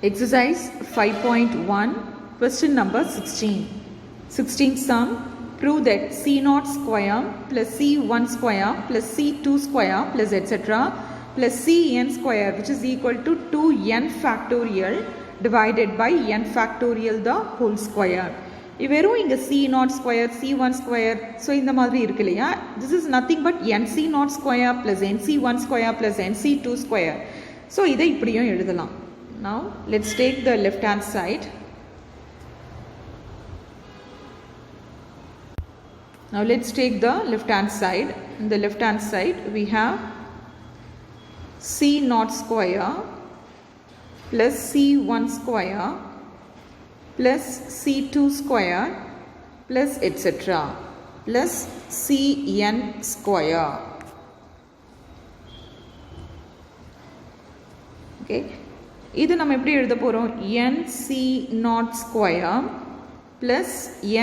Exercise 5.1, question number 16. 16th sum, prove that C0 square plus C1 square plus C2 square plus etc. plus Cn square which is equal to 2n factorial divided by n factorial the whole square. வெறும் இங்க C0 square, C1 square, so இந்த மாதிரி இருக்கு இல்லையா, this is nothing but NC0 square plus NC1 square plus NC2 square. So இதை இப்படியும் எழுதலாம். Now let's take the left hand side. Now let's take the left hand side. In the left hand side we have C0 square plus C1 square plus C2 square plus etc. plus Cn square. Okay. இது நம்ம எப்படி எழுத போறோம், NC0 square plus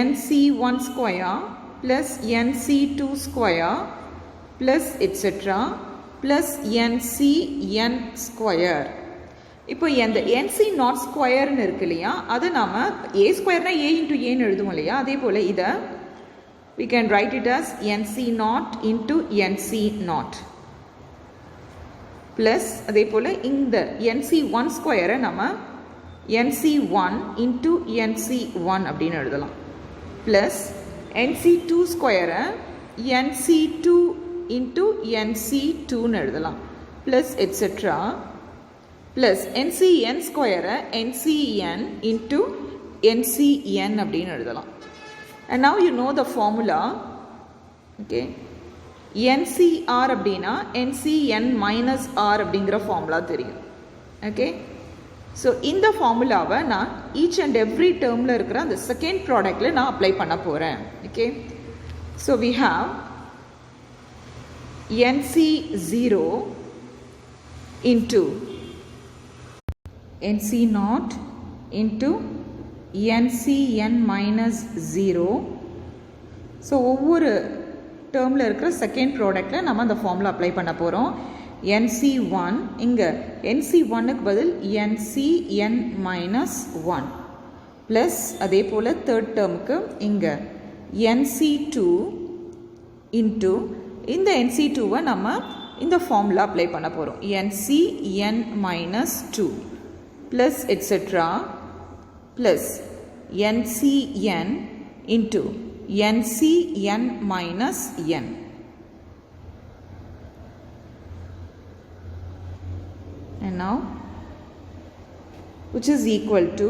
NC1 square plus NC2 square plus etc. plus NCn square. இப்போ இந்த NC0 ஸ்கொயர்னு இருக்கு இல்லையா, அது நாம a ஸ்கொயர்னா a into a ன்னு எழுதுவோம் இல்லையா, அதே போல இதை we can write it as NC0 into NC0 plus அதே போல இந்த NC1 ஸ்கொயரை நம்ம NC1 into NC1 அப்படின்னு எழுதலாம் plus NC2 ஸ்கொயரை NC2 into NC2 ன்னு எழுதலாம் plus etc. plus NCn ஸ்கொயரை NCn into NCn அப்படின்னு எழுதலாம். And now you know the formula. Okay, NCR அப்படின்னா NCn minus R அப்படிங்கிற ஃபார்முலா தெரியும். Okay, so இந்த ஃபார்முலாவை நான் each and every termல இருக்கிற அந்த செகண்ட் ப்ராடக்ட்ல நான் அப்ளை பண்ண போறேன். Okay, so we have NC0 into NC0 into NCn minus 0. So ஒவ்வொரு டேர்மில் இருக்கிற செகண்ட் ப்ராடக்டில் நம்ம அந்த ஃபார்முலா அப்ளை பண்ண போகிறோம். NC1 இங்கே NC1க்கு பதில் NCn minus 1 ப்ளஸ் அதே போல் தேர்ட் டேர்முக்கு இங்கே NC2 இன்ட்டு இந்த NC2வை நம்ம இந்த ஃபார்முலா அப்ளை பண்ண போகிறோம். NCn minus 2 plus etc. plus NCn into NCn minus n. And now which is equal to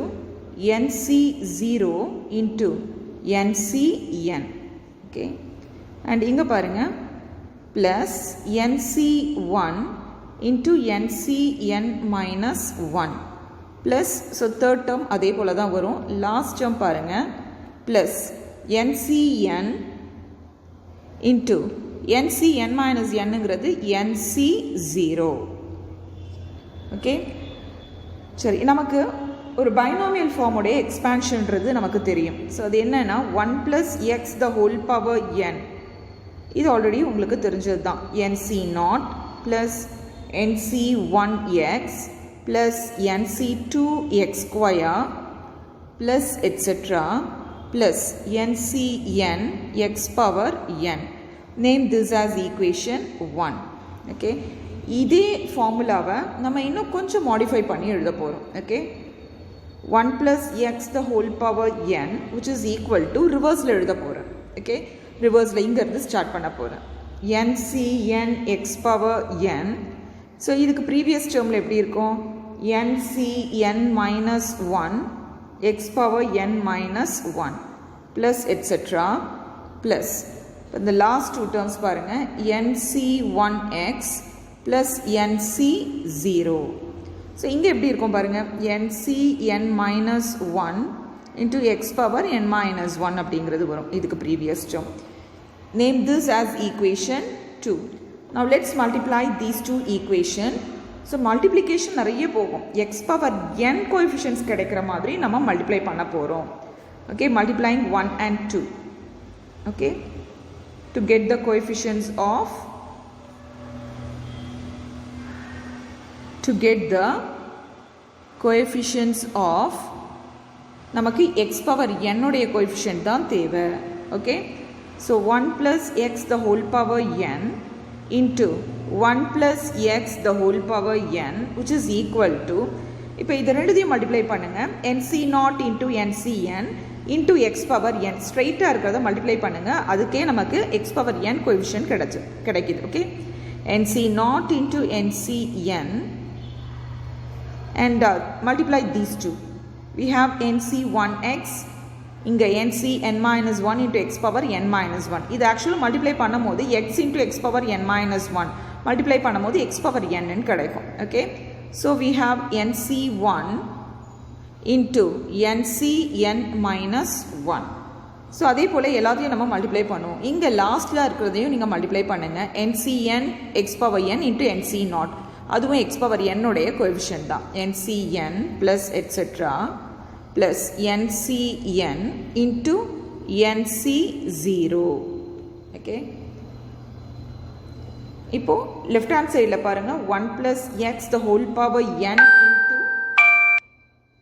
NC0 into NCn. Okay, and இங்க பாருங்க plus NC1 into NCn minus 1 plus, so third term அதே போல தான் வரும். Last term பாருங்க plus NCn into NCn minus nங்கிறது NC0. Okay, சரி, நமக்கு ஒரு பைனாமியல் ஃபார்முடைய எக்ஸ்பான்ஷன்றது நமக்கு தெரியும். ஸோ அது என்னன்னா 1 plus x the whole power n. இது ஆல்ரெடி உங்களுக்கு தெரிஞ்சது தான். NC0 plus NC1x plus NC2x square plus etc. plus NCn x power n. Name this as equation 1. Okay, இதே ஃபார்முலாவை நம்ம இன்னும் கொஞ்சம் மாடிஃபை பண்ணி எழுத போகிறோம். Okay, 1 plus x the whole power n which is equal to ரிவர்ஸில் எழுத போகிறேன். ஓகே, ரிவர்ஸில் இங்கேருந்து ஸ்டார்ட் பண்ண போகிறேன். NCn x power n. So இதுக்கு ப்ரீவியஸ் டேர்மில் எப்படி இருக்கும், NCn minus 1 x power n minus 1 plus etc. plus இந்த லாஸ்ட் டூ டேர்ம்ஸ் பாருங்க NC1x plus NC0. ஸோ இங்கே எப்படி இருக்கும் பாருங்க, NCn minus 1 into x power n minus 1 அப்படிங்கிறது வரும் இதுக்கு previous term. Name this as equation 2. Now let's multiply these two equation. So multiplication நிறைய போகும். x power n coefficients கிடைக்கிற மாதிரி நம்ம multiply பண்ண போகிறோம். Okay, multiplying 1 and 2. Okay, to get the coefficients of, to get the coefficients of நமக்கு x power n உடைய coefficient தான் தேவை. Okay, so 1 plus x the whole power n into 1 plus x the whole power n which is equal to, இப்போ இது ரெண்டுத்தையும் multiply பண்ணுங்க, nc0 into ncn into x power n ஸ்ட்ரைட்டாக இருக்கிறத multiply பண்ணுங்க, அதுக்கே நமக்கு x power n கோஎஃபிஷியன்ட் கிடைக்குது. Okay, nc0 into ncn and multiply these two. We have nc1x, இங்கே ncn minus 1 into x power n minus 1. இது ஆக்சுவலாக மல்டிப்ளை பண்ணும் போது x into x power n minus 1 multiply பண்ணும் போது x power n கிடைக்கும். Okay, so we have nc1 into ncn minus 1. So அதே போல் எல்லாத்தையும் நம்ம மல்டிப்ளை பண்ணுவோம். இங்கே லாஸ்ட்டில் இருக்கிறதையும் நீங்கள் மல்டிப்ளை பண்ணுங்கள். ncn x power n into nc0, அதுவும் x power n உடைய கோஎஃபிஷியன்ட் தான். ncn plus etc plus ncn into nc0. Okay, இப்போ லெஃப்ட் ஹேண்ட் சைடில் பாருங்கள், 1 plus x the whole power n into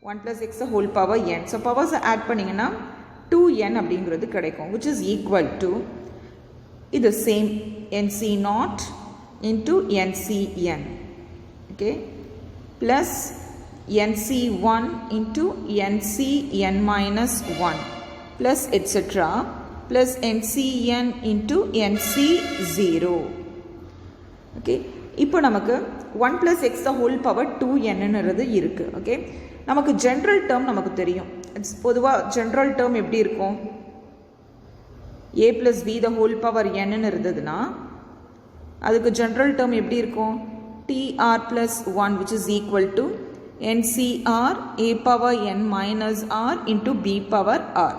1 plus x the whole power n. So பவர்ஸை add பண்ணிங்கன்னா 2n அப்படிங்கிறது கிடைக்கும், which is equal to இது same nc0 into ncn. okay, plus nc1 into ncn minus 1 plus etc plus ncn into nc0. okay, இப்போ நமக்கு 1 plus x the whole power 2n ன்றது இருக்கு. Okay, நமக்கு ஜென்ரல் டேர்ம் நமக்கு தெரியும். பொதுவாக ஜென்ரல் டேர்ம் எப்படி இருக்கும், a plus b the whole power n இருந்ததுன்னா அதுக்கு ஜென்ரல் டேர்ம் எப்படி இருக்கும், tr plus 1 which is equal to ncr a power n minus r into b power r.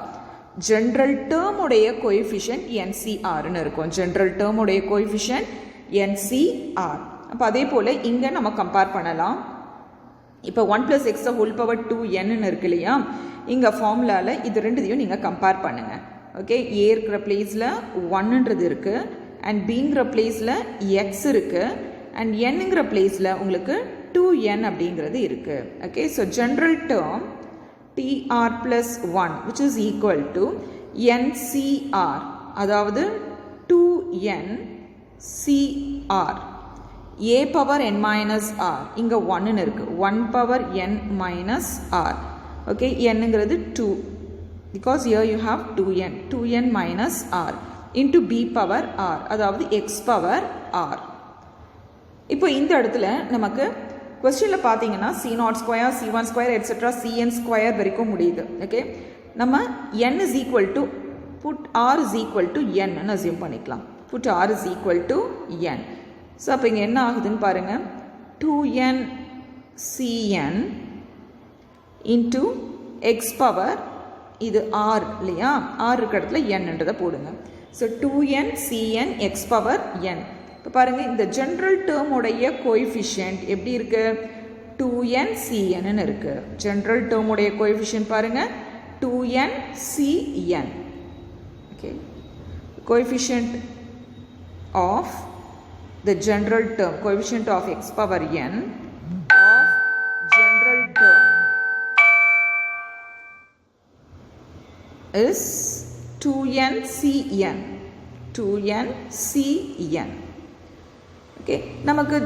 General term உடைய கோஎஃபிஷியன்ட் ncr ன்னு இருக்கும். General term உடைய coefficient ncr. அப்போ அதே போல் இங்கே நம்ம கம்பேர் பண்ணலாம். இப்போ 1 plus x the whole power 2n ன்னு இருக்கு இல்லையா, இங்கே ஃபார்முலாவில் இது ரெண்டுத்தையும் நீங்கள் கம்பேர் பண்ணுங்கள். ஓகே, a இருக்கிற பிளேஸில் 1ன்றது இருக்குது, அண்ட் bங்கிற பிளேஸில் x இருக்குது, அண்ட் nங்கிற பிளேஸில் உங்களுக்கு 2n அப்படிங்கிறது இருக்குது. Okay, so general term tr plus 1 which is equal to ncr, அதாவது 2ncr a power n minus r, இங்கே 1 இருக்கு, 1 power n minus r. Okay, nங்கிறது 2 because here you have 2n minus r into b power r, அதாவது x power r. இப்போ இந்த இடத்துல நமக்கு கொஸ்டினில் பார்த்தீங்கன்னா c0 square c1 square etcetera cn square வரைக்கும் முடியுது. ஓகே, நம்ம n is equal to put r is equal to n ன்னு அசியூம் பண்ணிக்கலாம். put r is equal to n. So அப்போ இங்கே என்ன ஆகுதுன்னு பாருங்கள், 2n cn into x power இது r இல்லையா, r இருக்கிற இடத்துல nன்றதை போடுங்க. So 2n cn x power n. இப்போ பாருங்கள், இந்த ஜென்ரல் டேர்முடைய கோஎஃபிஷியன்ட் எப்படி இருக்குது, 2n cn ன்னு இருக்குது. ஜென்ரல் டேர்முடைய கோஎஃபிஷியன்ட் பாருங்கள் 2n cn. Okay, coefficient of the general term, coefficient of x power n of general term is 2n cn. 2n cn. Okay, நமக்கு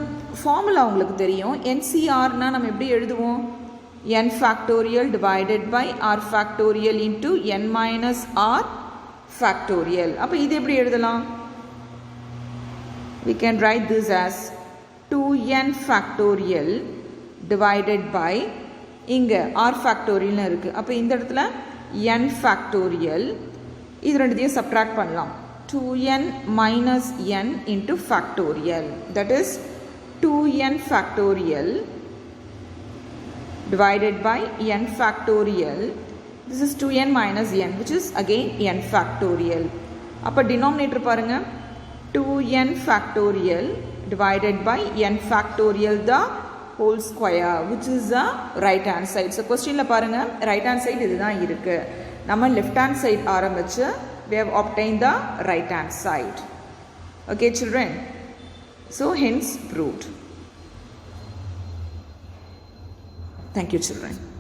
formula உங்களுக்கு தெரியும். ncrனா நம்ம எப்படி எழுதுவோம், n factorial divided by r factorial into n minus r factorial. அப்போ இது எப்படி எழுதலாம், we can write this as 2n factorial divided by இங்கே r factorial இருக்கு. அப்போ இந்த இடத்துல n factorial, இது ரெண்டுத்தையும் subtract பண்ணலாம். 2n minus n into factorial, that is 2n factorial divided by n factorial. This is 2n minus n which is again n factorial. அப்போ denominator பாருங்க, 2n factorial divided by n factorial the whole square which is the right hand side. So question பாருங்க, right hand side இதுதான் இருக்கு, நம்ம left hand side ஆரம்பிச்சு we have obtained the right hand side. Okay children, so hence proved. Thank you, children.